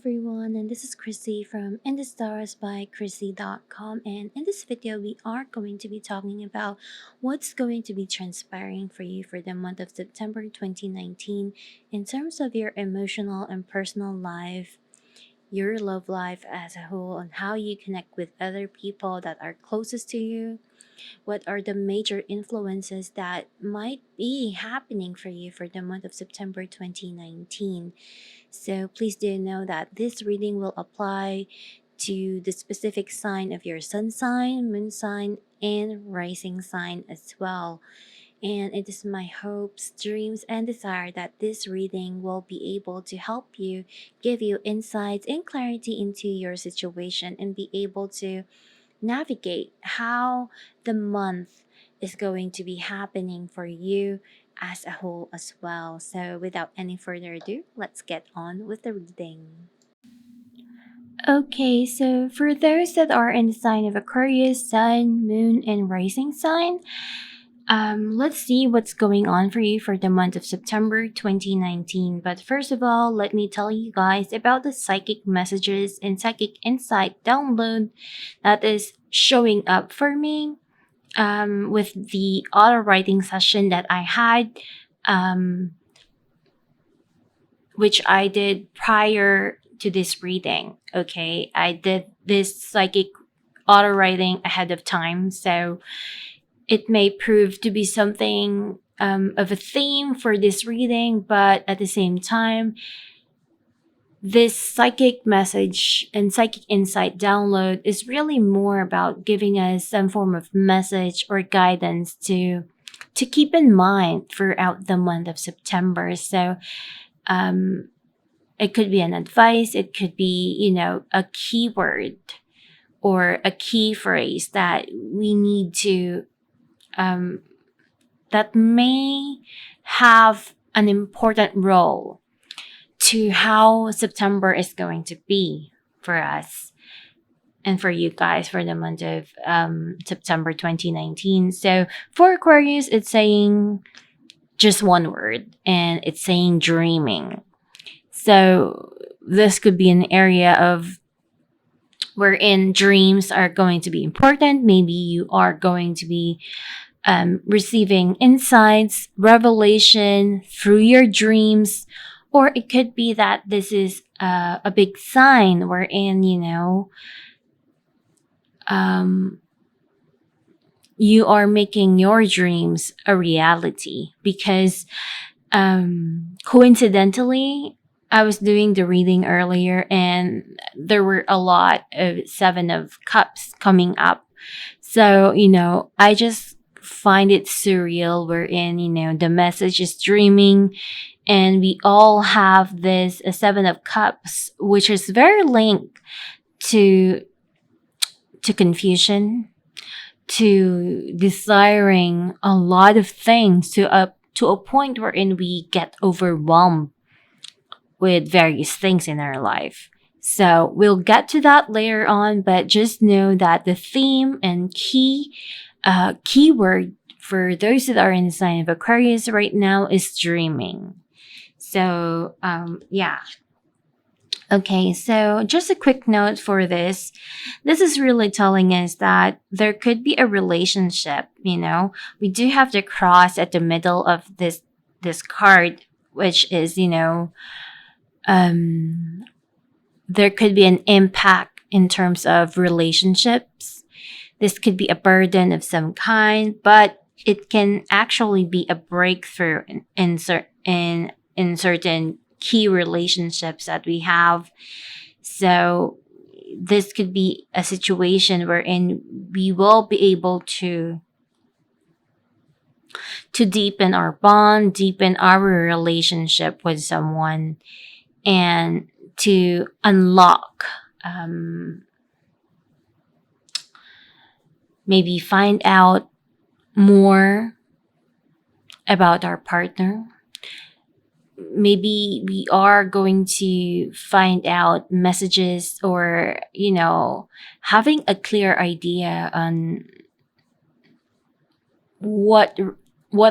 everyone, and this is Chrissy from InTheStars by Chrissy.com. And in this video, we are going to be talking about what's going to be transpiring for you for the month of September 2019 in terms of your emotional and personal life, your love life as a whole, and how you connect with other people that are closest to you. What are the major influences that might be happening for you for the month of September 2019? So please do know that this reading will apply to the specific sign of your sun sign, moon sign, and rising sign as well. And it is my hopes, dreams, and desire that this reading will be able to help you, give you insights and clarity into your situation, and be able to navigate how the month is going to be happening for you as a whole as well. So, without any further ado, let's get on with the reading. Okay, so for those that are in the sign of Aquarius, Sun, Moon, and Rising sign, let's see what's going on for you for the month of September 2019. But first of all, let me tell you guys about the psychic messages and psychic insight download that is showing up for me with the auto writing session that I had, um, which I did prior to this reading. Okay, I did this psychic auto writing ahead of time, so it may prove to be something of a theme for this reading, but at the same time, this psychic message and psychic insight download is really more about giving us some form of message or guidance to keep in mind throughout the month of September. So it could be an advice, it could be, a keyword or a key phrase that we need to that may have an important role to how September is going to be for us and for you guys for the month of September 2019. So for Aquarius, it's saying just one word, and it's saying dreaming. So this could be an area of wherein dreams are going to be important. Maybe you are going to be receiving insights, revelation through your dreams, or it could be that this is a big sign wherein, you are making your dreams a reality because coincidentally, I was doing the reading earlier and there were a lot of Seven of Cups coming up. So, I just find it surreal wherein, the message is dreaming and we all have this Seven of Cups, which is very linked to confusion, to desiring a lot of things to a point wherein we get overwhelmed with various things in our life. So we'll get to that later on, but just know that the theme and keyword for those that are in the sign of Aquarius right now is dreaming. So yeah. Okay, so just a quick note for this. This is really telling us that there could be a relationship, We do have the cross at the middle of this card, which is, there could be an impact in terms of relationships. This could be a burden of some kind, but it can actually be a breakthrough in certain key relationships that we have. So this could be a situation wherein we will be able to deepen our bond, deepen our relationship with someone, and to unlock, maybe find out more about our partner. Maybe we are going to find out messages or, having a clear idea on what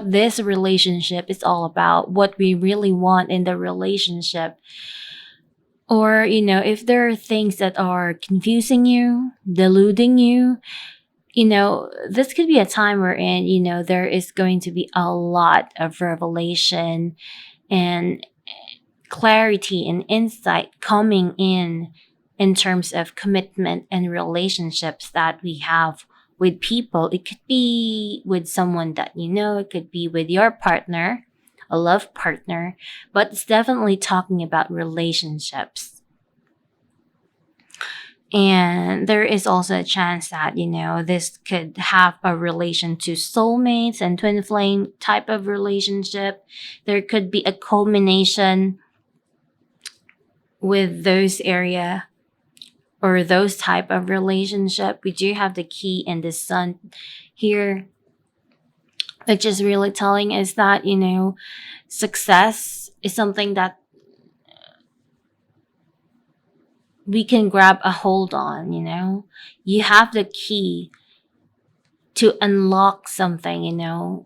this relationship is all about, what we really want in the relationship. Or, if there are things that are confusing you, deluding you, this could be a time wherein, there is going to be a lot of revelation and clarity and insight coming in terms of commitment and relationships that we have with people. It could be with someone that it could be with your partner, a love partner, but it's definitely talking about relationships. And there is also a chance that, this could have a relation to soulmates and twin flame type of relationship. There could be a culmination with those area or those type of relationship. We do have the key and the sun here, which is really telling us that, success is something that we can grab a hold on. You have the key to unlock something.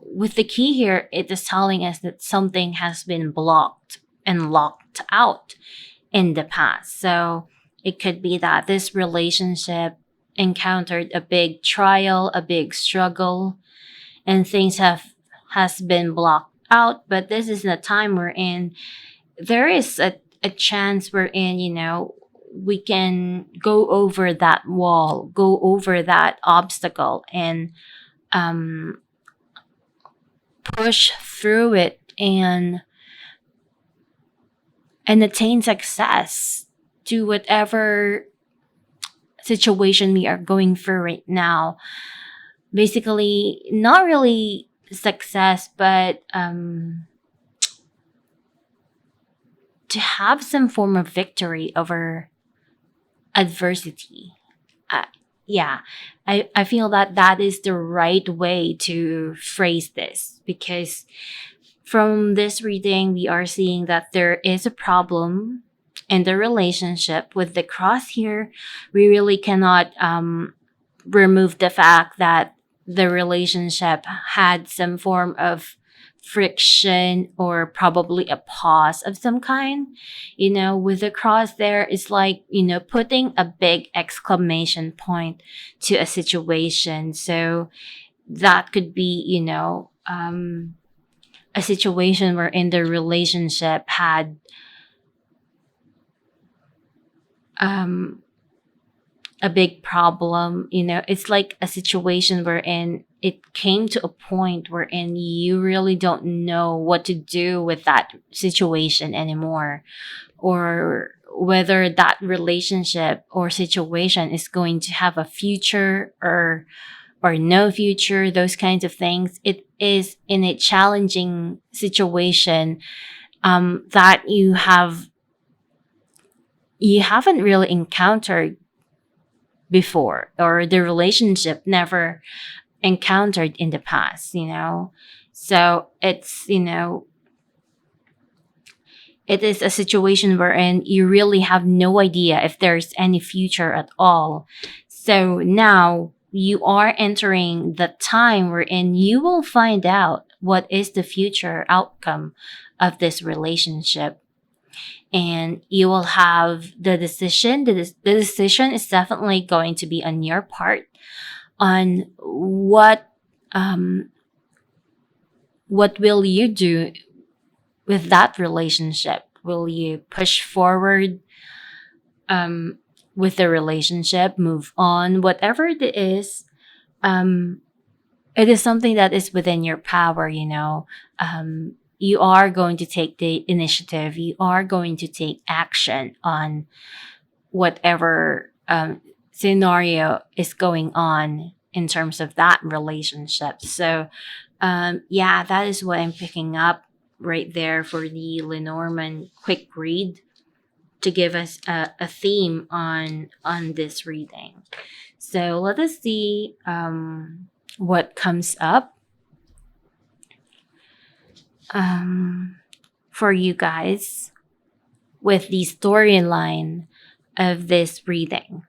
With the key here, it is telling us that something has been blocked and locked out in the past. So it could be that this relationship encountered a big trial, a big struggle, and things has been blocked out. But this is the time we're in. There is a chance we're in, we can go over that wall, go over that obstacle, and um, push through it and attain success to whatever situation we are going through right now. Basically, not really success, but to have some form of victory over adversity. Uh, yeah, I feel that that is the right way to phrase this, because from this reading, we are seeing that there is a problem in the relationship. With the cross here, we really cannot remove the fact that the relationship had some form of friction or probably a pause of some kind. With the cross there, it's like, putting a big exclamation point to a situation. So that could be, a situation wherein the relationship had um, a big problem. It's like a situation wherein it came to a point wherein you really don't know what to do with that situation anymore, or whether that relationship or situation is going to have a future or no future, those kinds of things. It is in a challenging situation that you haven't really encountered before, or the relationship never encountered in the past. So it is a situation wherein you really have no idea if there's any future at all. So now you are entering the time wherein you will find out what is the future outcome of this relationship. And you will have the decision. The decision is definitely going to be on your part on what will you do with that relationship. Will you push forward with the relationship, move on, whatever it is? It is something that is within your power. You are going to take the initiative. You are going to take action on whatever scenario is going on in terms of that relationship. So, yeah, that is what I'm picking up right there for the Lenormand quick read, to give us a theme on this reading. So let us see what comes up for you guys with the storyline of this reading.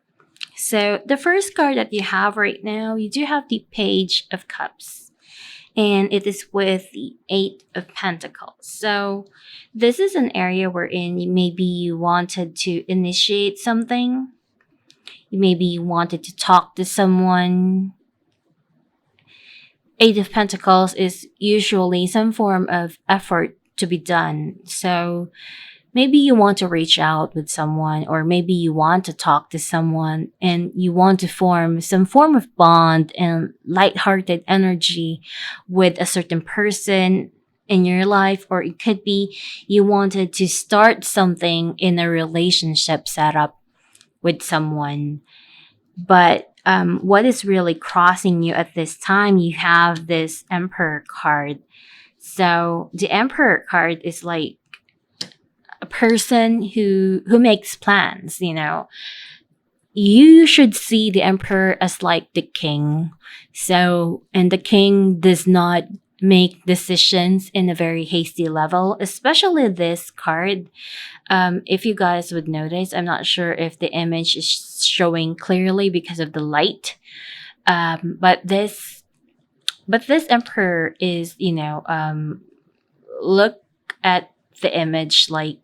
So the first card that you have right now, you do have the Page of Cups. and it is with the Eight of Pentacles. So this is an area wherein maybe you wanted to initiate something. Maybe you wanted to talk to someone. Eight of Pentacles is usually some form of effort to be done. So maybe you want to reach out with someone, or maybe you want to talk to someone and you want to form some form of bond and lighthearted energy with a certain person in your life. Or it could be you wanted to start something in a relationship setup with someone. But what is really crossing you at this time? You have this Emperor card. So the Emperor card is like a person who makes plans. You should see the Emperor as like the king. So, and the king does not make decisions in a very hasty level, especially this card. If you guys would notice, I'm not sure if the image is showing clearly because of the light. But this Emperor is, look at the image, like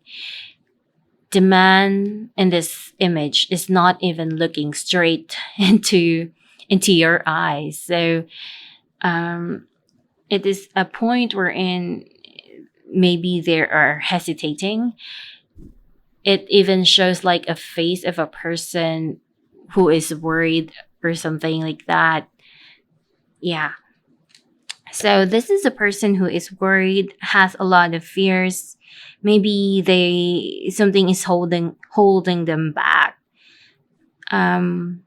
the man in this image is not even looking straight into your eyes. So um, it is a point wherein maybe they are hesitating. It even shows like a face of a person who is worried or something like that. Yeah. So this is a person who is worried, has a lot of fears. Maybe they something is holding them back. Um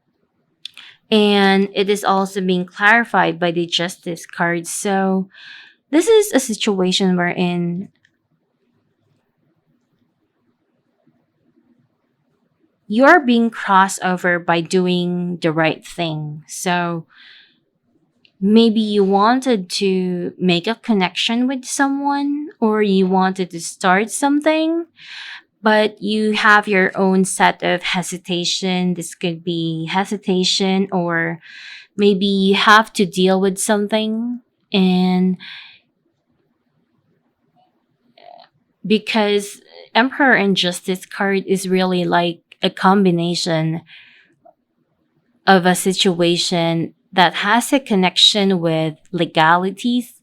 and it is also being clarified by the Justice card. So this is a situation wherein you're being crossed over by doing the right thing. So maybe you wanted to make a connection with someone, or you wanted to start something, but you have your own set of hesitation. This could be hesitation, or maybe you have to deal with something. And because Emperor and Justice card is really like a combination of a situation that has a connection with legalities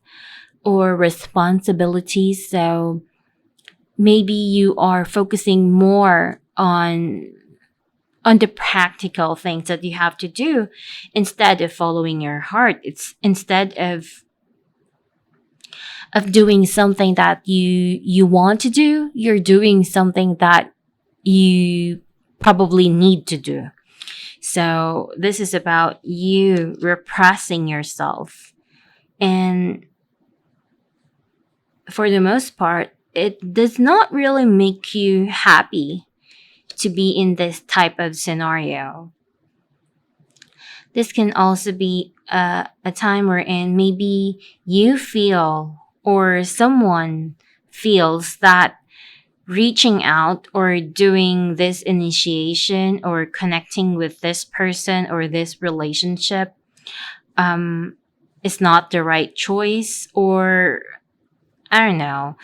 or responsibilities. So maybe you are focusing more on the practical things that you have to do instead of following your heart. It's instead of doing something that you want to do, you're doing something that you probably need to do. So this is about you repressing yourself. And for the most part, it does not really make you happy to be in this type of scenario. This can also be a time wherein maybe you feel, or someone feels, that reaching out or doing this initiation or connecting with this person or this relationship um, is not the right choice. Or I don't know.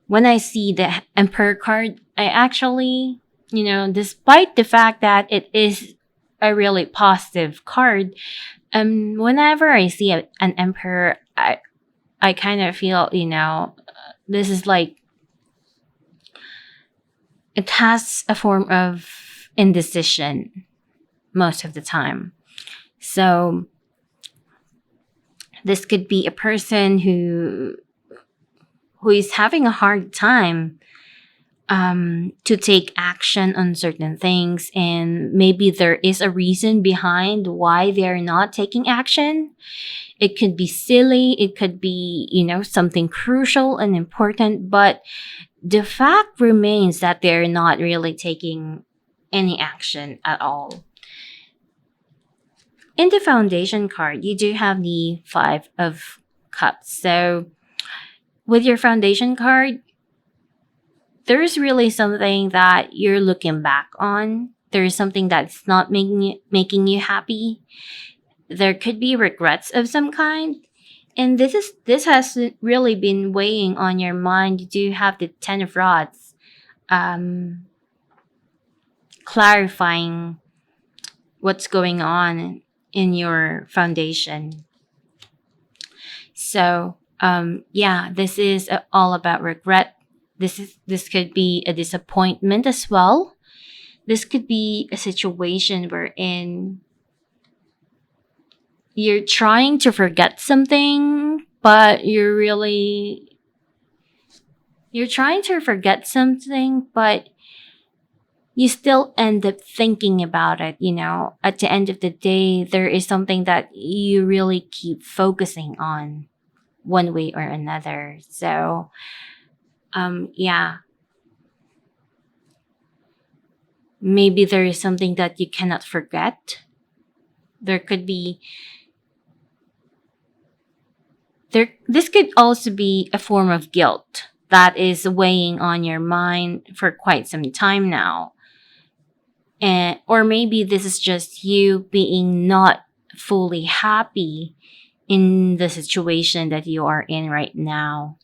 When I see the Emperor card, I actually, despite the fact that it is a really positive card, whenever I see an Emperor, I kind of feel, this is like, it has a form of indecision most of the time. So this could be a person who is having a hard time to take action on certain things, and maybe there is a reason behind why they're not taking action. It could be silly, it could be, something crucial and important, but the fact remains that they're not really taking any action at all. In the Foundation card, you do have the Five of Cups. So with your Foundation card, there's really something that you're looking back on. There's something that's not making you happy. There could be regrets of some kind. And this has really been weighing on your mind. You do have the Ten of Rods, um, clarifying what's going on in your foundation. So, yeah, this is all about regret. This could be a disappointment as well. This could be a situation wherein you're trying to forget something, but you're trying to forget something, but you still end up thinking about it. At the end of the day, there is something that you really keep focusing on one way or another. So, yeah, maybe there is something that you cannot forget. There could be this could also be a form of guilt that is weighing on your mind for quite some time now. And or maybe this is just you being not fully happy in the situation that you are in right now.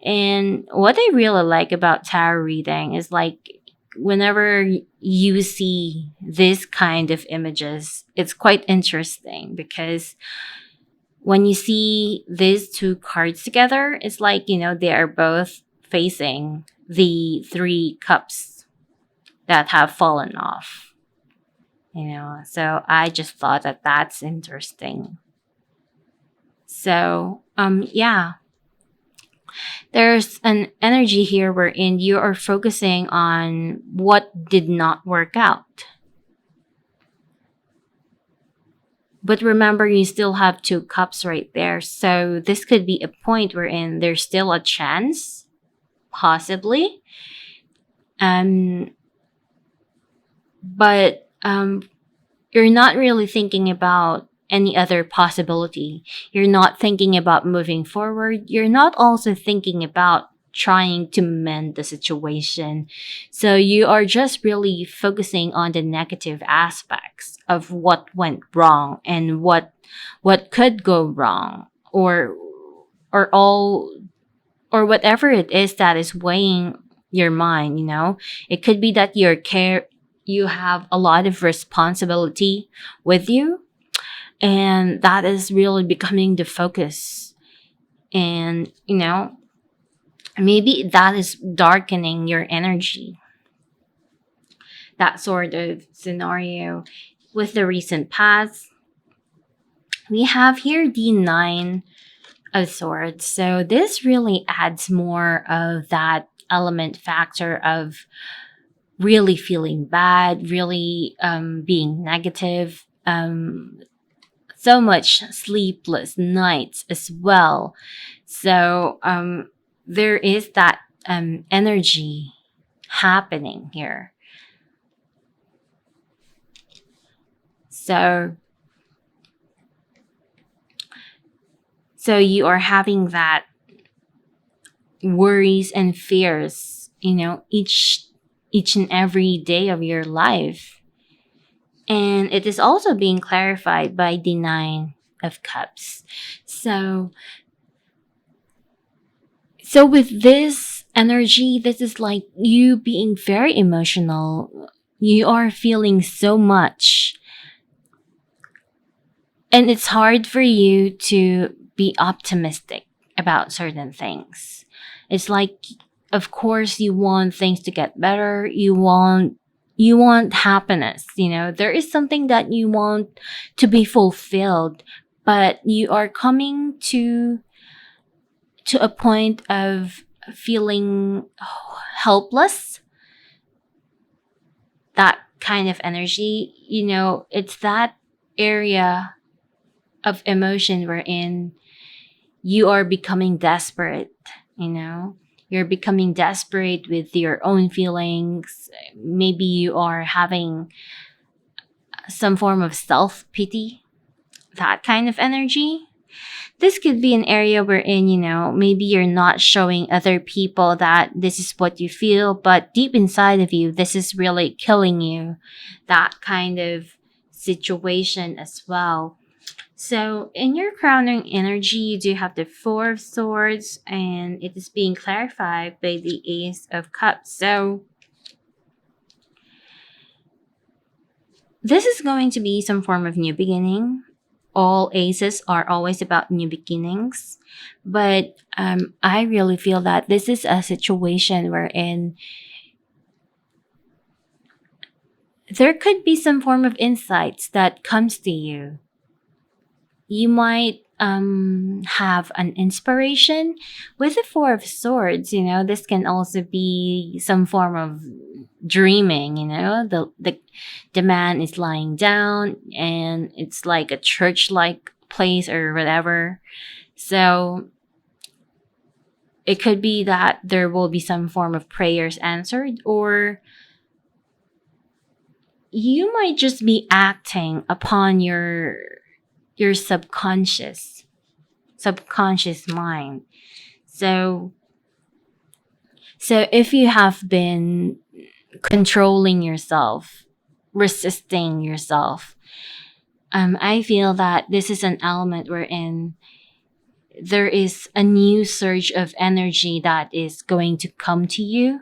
And what I really like about tarot reading is like whenever you see this kind of images, it's quite interesting because when you see these two cards together, it's like, they are both facing the three cups that have fallen off. So I just thought that that's interesting. So, yeah, there's an energy here wherein you are focusing on what did not work out. But remember, you still have two cups right there. So this could be a point wherein there's still a chance, possibly. Um, but you're not really thinking about any other possibility. You're not thinking about moving forward. You're not also thinking about trying to mend the situation. So you are just really focusing on the negative aspects of what went wrong and what could go wrong, or all or whatever it is that is weighing your mind. It could be that you have a lot of responsibility with you, and that is really becoming the focus. And maybe that is darkening your energy, that sort of scenario. With the recent past, we have here the Nine of Swords. So this really adds more of that element factor of really feeling bad, really being negative, so much sleepless nights as well. So there is that energy happening here. So you are having that worries and fears, each and every day of your life. And it is also being clarified by the Nine of Cups. So with this energy, this is like you being very emotional. You are feeling so much. And it's hard for you to be optimistic about certain things. It's like, of course, you want things to get better. You want happiness. There is something that you want to be fulfilled, but you are coming to a point of feeling helpless. That kind of energy, it's that area of emotion wherein you are becoming desperate. You're becoming desperate with your own feelings. Maybe you are having some form of self-pity, that kind of energy. This could be an area wherein, maybe you're not showing other people that this is what you feel, but deep inside of you, this is really killing you. That kind of situation as well. So, in your crowning energy, you do have the Four of Swords, and it is being clarified by the Ace of Cups. So, this is going to be some form of new beginning. All aces are always about new beginnings, but I really feel that this is a situation wherein there could be some form of insights that comes to you. You might have an inspiration with the Four of Swords. This can also be some form of dreaming. The man is lying down and it's like a church like place or whatever. So it could be that there will be some form of prayers answered, or you might just be acting upon your subconscious mind. So if you have been controlling yourself, resisting yourself, I feel that this is an element wherein there is a new surge of energy that is going to come to you,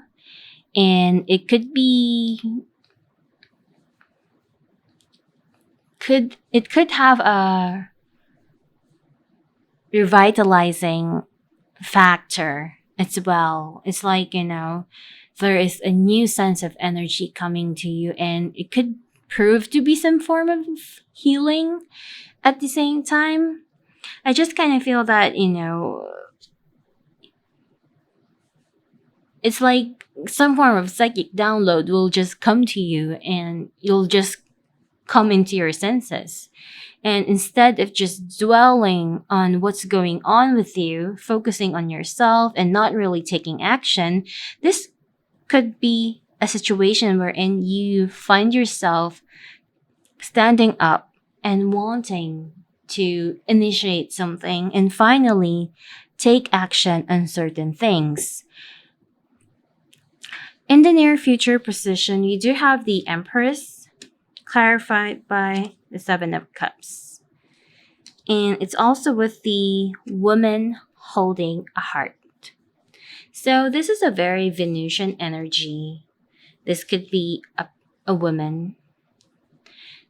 and it could have a revitalizing factor as well. It's like, there is a new sense of energy coming to you, and it could prove to be some form of healing at the same time. I just kind of feel that, it's like some form of psychic download will just come to you and you'll just come into your senses. And instead of just dwelling on what's going on with you, focusing on yourself and not really taking action, this could be a situation wherein you find yourself standing up and wanting to initiate something and finally take action on certain things. In the near future position, you do have the Empress, clarified by the Seven of Cups. And it's also with the woman holding a heart. So this is a very Venusian energy. This could be a woman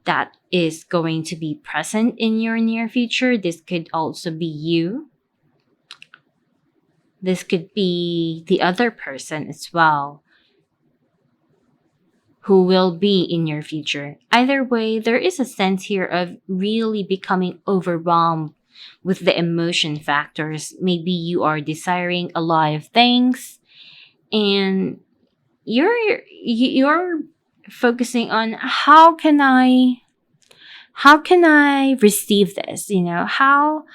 that is going to be present in your near future. This could also be you. This could be the other person as well who will be in your future. Either way, there is a sense here of really becoming overwhelmed with the emotion factors. Maybe you are desiring a lot of things and you're focusing on how can I receive this? How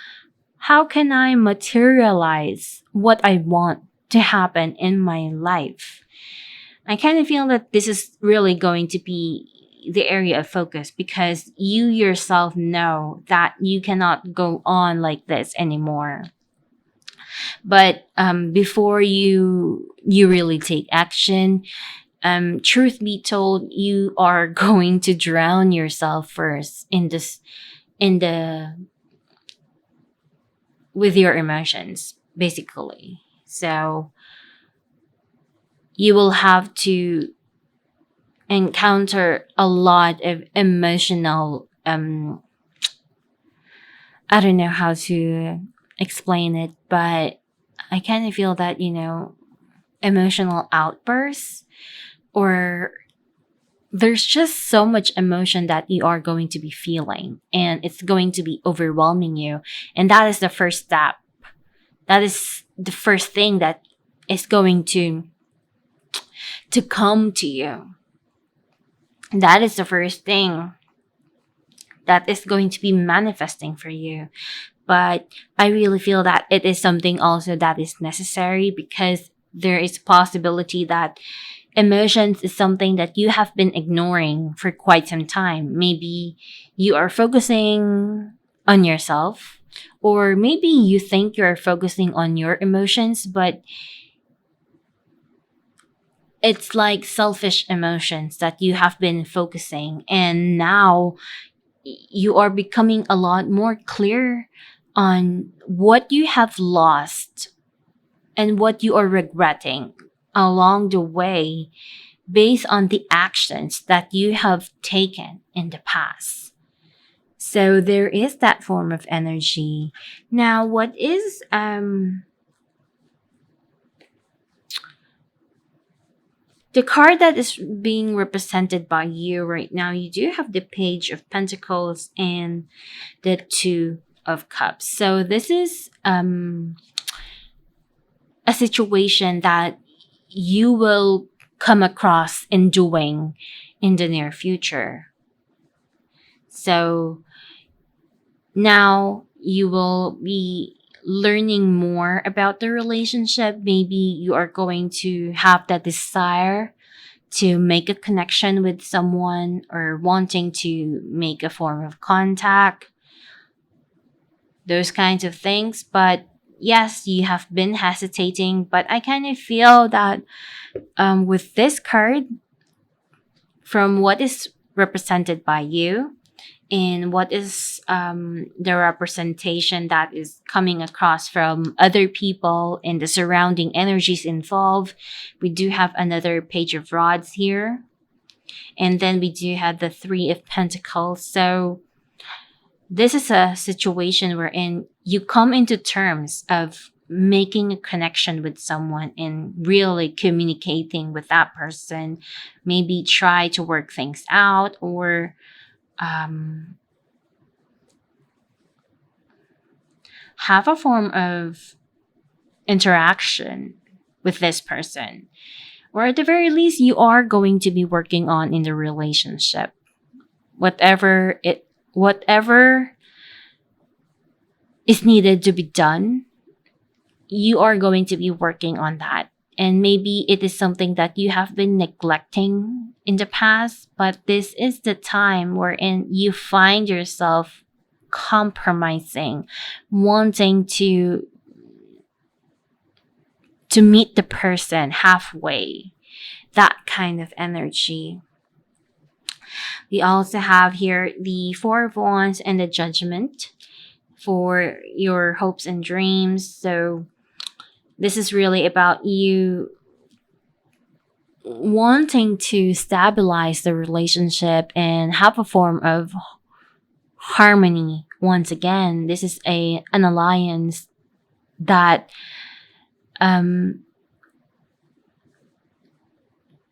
can I materialize what I want to happen in my life? I kind of feel that this is really going to be the area of focus because you yourself know that you cannot go on like this anymore. But before you really take action, truth be told, you are going to drown yourself first in the with your emotions, basically. So you will have to encounter a lot of emotional I don't know how to explain it, but I kind of feel that, emotional outbursts, or there's just so much emotion that you are going to be feeling and it's going to be overwhelming you. And that is the first step. That is the first thing that is going to come to you. That is the first thing that is going to be manifesting for you. But I really feel that it is something also that is necessary because there is a possibility that emotions is something that you have been ignoring for quite some time. Maybe you are focusing on yourself, or maybe you think you're focusing on your emotions, but it's like selfish emotions that you have been focusing, and now you are becoming a lot more clear on what you have lost and what you are regretting along the way based on the actions that you have taken in the past. So there is that form of energy. Now, what is the card that is being represented by you right now? You do have the Page of Pentacles and the Two of Cups. So this is a situation that you will come across in doing in the near future. So now you will be learning more about the relationship. Maybe you are going to have that desire to make a connection with someone or wanting to make a form of contact, those kinds of things. But yes, you have been hesitating, but I kind of feel that with this card, from what is represented by you and what is the representation that is coming across from other people and the surrounding energies involved, we do have another Page of Rods here. And then we do have the Three of Pentacles. So this is a situation wherein you come into terms of making a connection with someone and really communicating with that person. Maybe try to work things out or have a form of interaction with this person. Or at the very least, you are going to be working on in the relationship. Whatever is needed to be done, you are going to be working on that. And maybe it is something that you have been neglecting in the past, but this is the time wherein you find yourself compromising, wanting to meet the person halfway. That kind of energy. We also have here the Four of Wands and the Judgment for your hopes and dreams. So this is really about you wanting to stabilize the relationship and have a form of harmony. Once again, this is an alliance that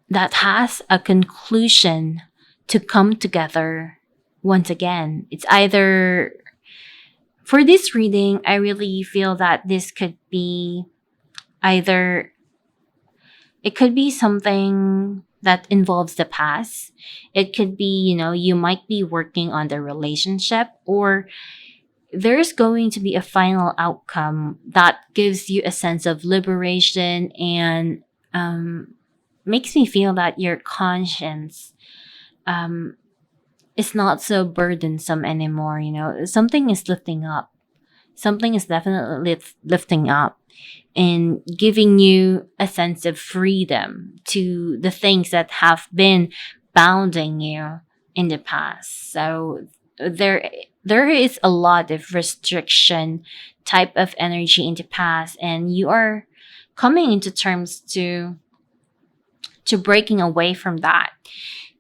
that has a conclusion to come together. Once again, it's either, for this reading, I really feel that this could be either, it could be something that involves the past. It could be, you might be working on the relationship, or there's going to be a final outcome that gives you a sense of liberation and makes me feel that your conscience is not so burdensome anymore. Something is lifting up. Something is definitely lifting up and giving you a sense of freedom to the things that have been bounding you in the past. So there is a lot of restriction type of energy in the past, and you are coming into terms to breaking away from that.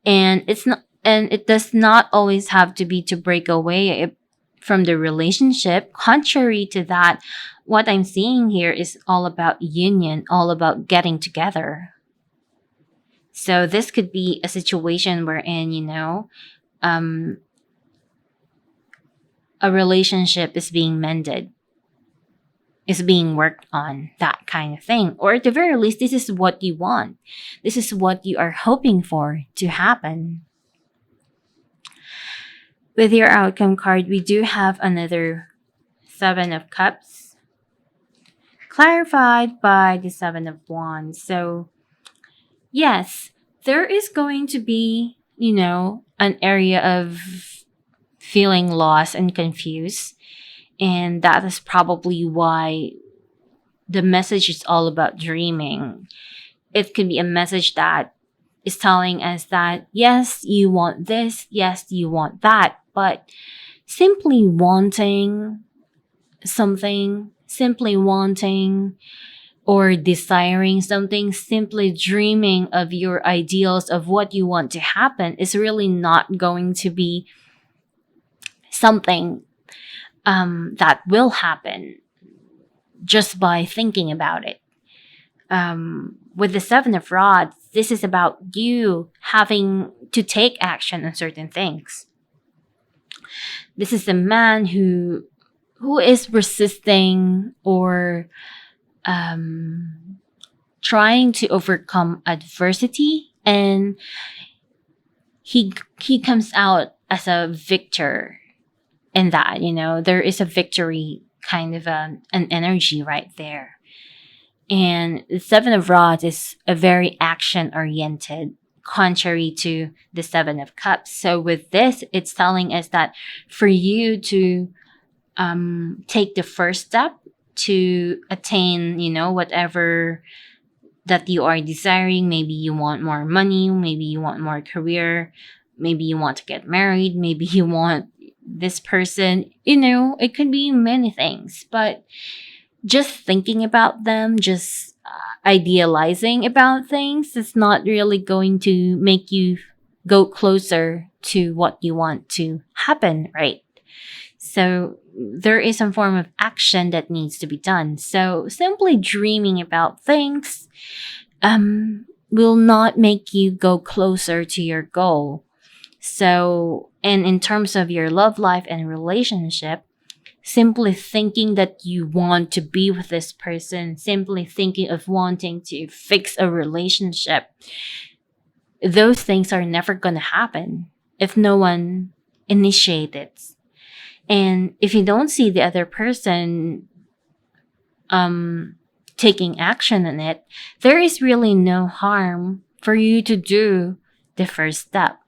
And it does not always have to be to break away from the relationship. Contrary to that, what I'm seeing here is all about union, all about getting together. So this could be a situation wherein, a relationship is being mended, is being worked on, that kind of thing. Or at the very least, this is what you want. This is what you are hoping for to happen. With your outcome card, we do have another Seven of Cups, clarified by the Seven of Wands. So, yes, there is going to be, an area of feeling lost and confused. And that is probably why the message is all about dreaming. It could be a message that is telling us that, yes, you want this, yes, you want that, but simply wanting something, simply wanting or desiring something, simply dreaming of your ideals of what you want to happen is really not going to be something that will happen just by thinking about it. With the Seven of Rods, this is about you having to take action on certain things. This is a man who is resisting or um, trying to overcome adversity, and he comes out as a victor in that. There is a victory kind of an energy right there. And the Seven of Rods is a very action oriented, contrary to the Seven of Cups. So with this, it's telling us that for you to take the first step to attain, whatever that you are desiring. Maybe you want more money, maybe you want more career, maybe you want to get married, maybe you want this person, it could be many things, but just thinking about them, just idealizing about things is not really going to make you go closer to what you want to happen, right? So there is some form of action that needs to be done. So simply dreaming about things will not make you go closer to your goal. So, and in terms of your love life and relationship, simply thinking that you want to be with this person, simply thinking of wanting to fix a relationship, those things are never going to happen if no one initiates it. And if you don't see the other person taking action on it, there is really no harm for you to do the first step,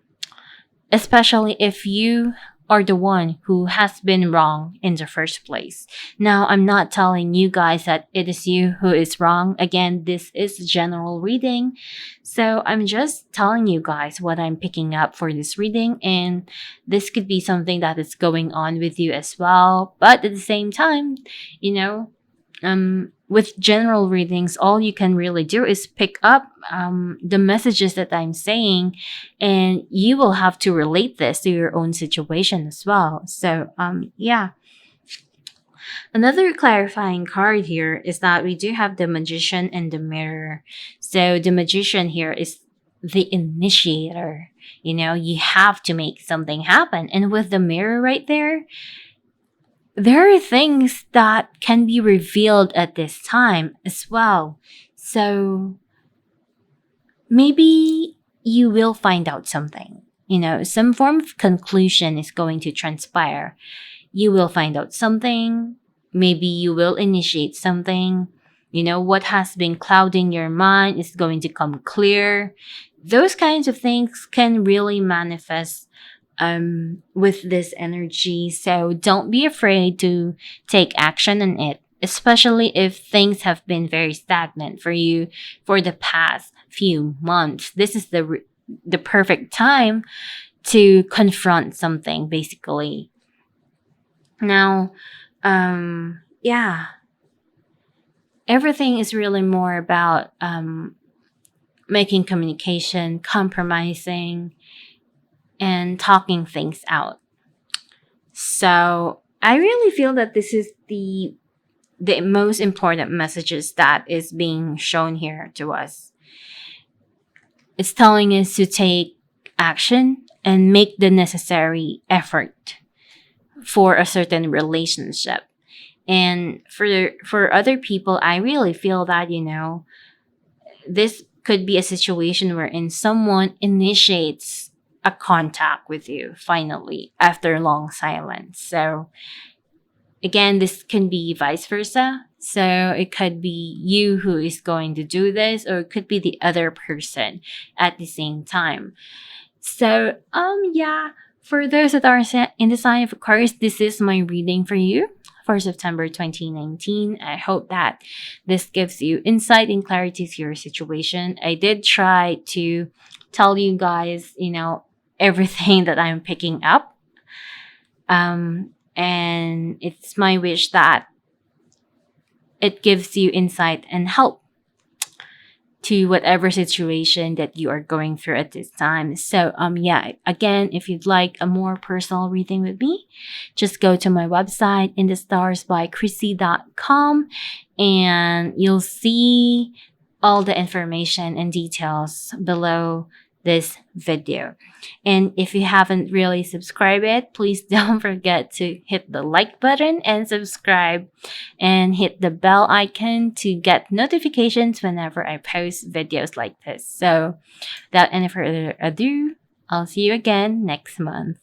especially if you are the one who has been wrong in the first place. Now, I'm not telling you guys that it is you who is wrong. Again, this is general reading. So I'm just telling you guys what I'm picking up for this reading, and this could be something that is going on with you as well. But at the same time, with general readings, all you can really do is pick up the messages that I'm saying, and you will have to relate this to your own situation as well. So, yeah. Another clarifying card here is that we do have the Magician and the Mirror. So, the Magician here is the initiator. You have to make something happen. And with the Mirror right there are things that can be revealed at this time as well. So maybe you will find out something. Some form of conclusion is going to transpire. You will find out something. Maybe you will initiate something. What has been clouding your mind is going to come clear. Those kinds of things can really manifest with this energy. So don't be afraid to take action on it, especially if things have been very stagnant for you for the past few months. This is the perfect time to confront something, basically. Now, yeah, everything is really more about making communication, compromising, and talking things out. So I really feel that this is the most important messages that is being shown here to us. It's telling us to take action and make the necessary effort for a certain relationship. And for other people, I really feel that, this could be a situation wherein someone initiates a contact with you finally after long silence. So again, this can be vice versa. So it could be you who is going to do this, or it could be the other person at the same time. So yeah, for those that are in the sign of Aquarius, this is my reading for you for September 2019. I hope that this gives you insight and clarity to your situation. I did try to tell you guys, everything that I'm picking up. And it's my wish that it gives you insight and help to whatever situation that you are going through at this time. So yeah, again, if you'd like a more personal reading with me, just go to my website inthestarsbychrissy.com and you'll see all the information and details below this video. And if you haven't really subscribed yet, please don't forget to hit the like button and subscribe and hit the bell icon to get notifications whenever I post videos like this. So without any further ado, I'll see you again next month.